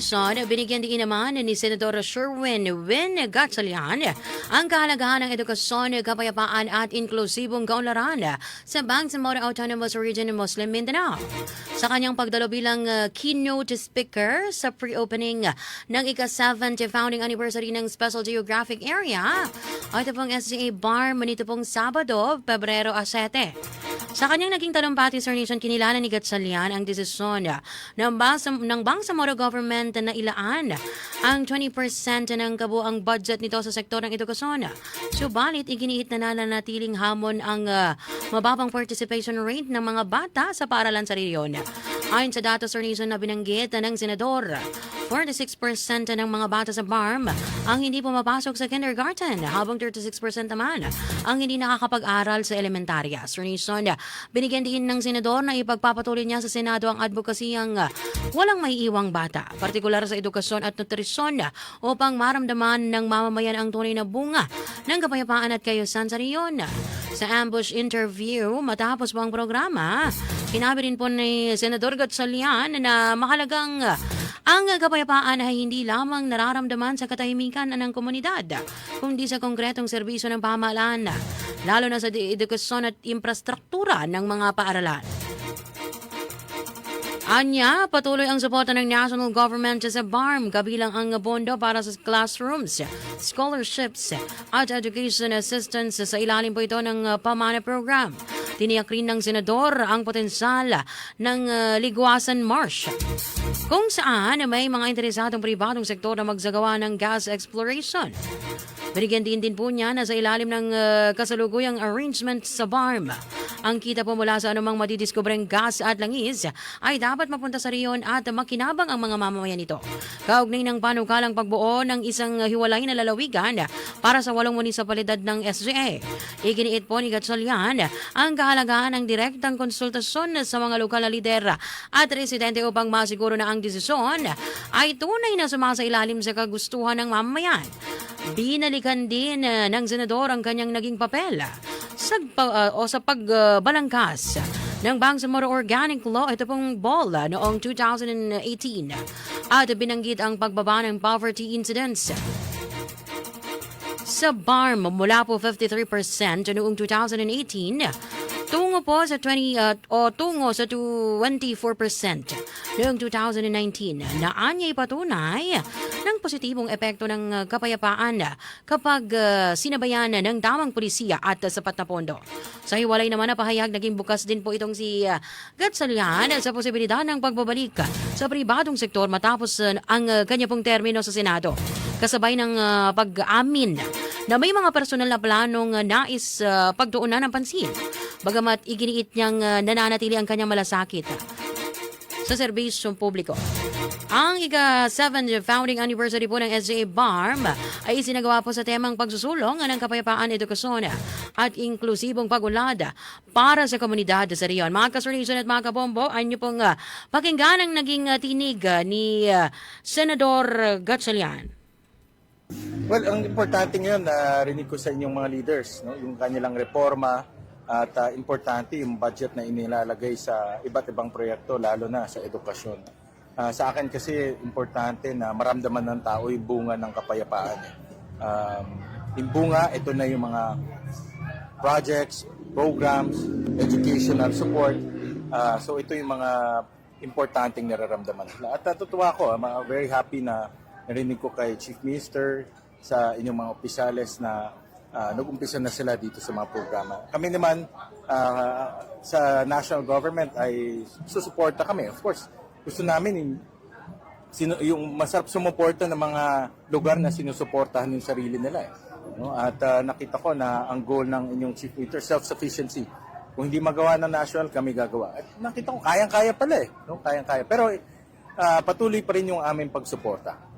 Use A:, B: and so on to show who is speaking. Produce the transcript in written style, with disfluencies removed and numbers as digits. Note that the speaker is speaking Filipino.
A: Reason, binigyan din naman ni Senador Sherwin Win Gatchalian ang kahalagahan ng edukasyon, kapayapaan at inklusibong kaunlaran sa Bangsamoro Autonomous Region ng Muslim Mindanao. Sa kanyang pagdalo bilang keynote speaker sa pre-opening ng ika-70th founding anniversary ng Special Geographic Area, ito pong SGA BARM nito pong Sabado, Pebrero 7. Sa kanyang naging talumpati, Sir Nation, kinilala ni Gatchalian ang desisyon ng Bangsamoro government na ilaan ang 20% ng kabuang budget nito sa sektor ng edukasyon. Subalit, iginiit na nananatiling hamon ang mababang participation rate ng mga bata sa paaralan sa rehiyon. Ayon sa data, Sir Nation, na binanggit ng Senador, 46% ng mga bata sa BARM ang hindi pumapasok sa kindergarten, habang 36% naman ang hindi nakakapag-aral sa elementarya. Sir Nation, binigyan din ng Senador na ipagpapatuloy niya sa Senado ang advokasiyang walang maiiwang bata, partikular sa edukasyon at nutrisyon, upang maramdaman ng mamamayan ang tunay na bunga ng kapayapaan at kayusan sa rehiyon. Sa ambush interview matapos po ang programa, sinabi rin po ni Senador Gatchalian na mahalagang ang kapayapaan ay hindi lamang nararamdaman sa katahimikan ng komunidad, kundi sa konkretong serbisyo ng pamahalaan, lalo na sa edukasyon at infrastruktura ng mga paaralan. Anya, patuloy ang suporta ng national government sa BARM, kabilang ang pondo para sa classrooms, scholarships at education assistance sa ilalim po ito ng Pamana Program. Tiniyak rin ng Senador ang potensyal ng Ligwasan Marsh, kung saan may mga interesadong pribadong sektor na magsagawa ng gas exploration. Binigyan din po niya na sa ilalim ng kasalukuyang arrangement sa BARM, ang kita po mula sa anumang madidiskubreng gas at langis ay dapat mapunta sa riyon at makinabang ang mga mamamayan nito. Kaugnay ng panukalang pagbuo ng isang hiwalay na lalawigan para sa 8 munisipalidad ng SGA. Iginiit po ni Gatchalian ang kahalagahan ng direktang konsultasyon sa mga lokal na lider at residente upang masiguro na ang desisyon ay tunay na sumasailalim sa kagustuhan ng mamamayan. Binalikan din ng Senador ang kanyang naging papel sa pagbalangkas ng Bangsamoro Organic Law, ito pong BOL, noong 2018, at binanggit ang pagbaba ng poverty incidence sa BARM mula po 53% noong 2018 tungo po sa 24% noong 2019, na anya'y patunay ng positibong epekto ng kapayapaan kapag sinabayan ng tamang pulisya at sapat na pondo. Sa hiwalay naman na pahayag, naging bukas din po itong si Gatchalian sa posibilidad ng pagbabalik sa pribadong sektor matapos ang kanya pong termino sa Senado, kasabay ng pag-amin na may mga personal na planong nais pagtuunan ng pansin, bagamat iginiit niyang nananatili ang kanyang malasakit sa serbisyong publiko. Ang ika-7th founding anniversary po ng SGA BARM ay isinagawa po sa temang pagsusulong ng kapayapaan, edukasyon at inklusibong pag-unlad para sa komunidad sa riyon. Mga ka-Sir at mga kabombo, ay niyo pong pakinggan ang naging tinig ni Senador Gatchalian.
B: Well, ang importante ngayon, narinig ko sa inyong mga leaders, no? Yung kanilang reforma at importante yung budget na inilalagay sa iba't ibang proyekto, lalo na sa edukasyon. Sa akin kasi importante na maramdaman ng tao yung bunga ng kapayapaan. Yung bunga, ito na yung mga projects, programs, educational support. So ito yung mga importanteng nararamdaman. At natutuwa ko, very happy na narinig ko kay Chief Minister, sa inyong mga opisyales na nag-umpisa na sila dito sa mga programa. Kami naman sa national government ay susuporta kami. Of course, gusto namin yung masarap sumuporta ng mga lugar na sinusuportahan yung sarili nila. No? At nakita ko na ang goal ng inyong Chief Minister, self-sufficiency. Kung hindi magawa ng national, kami gagawa. At nakita ko, kayang-kaya pala eh. No? Kayang-kaya. Pero patuloy pa rin yung aming pagsuporta.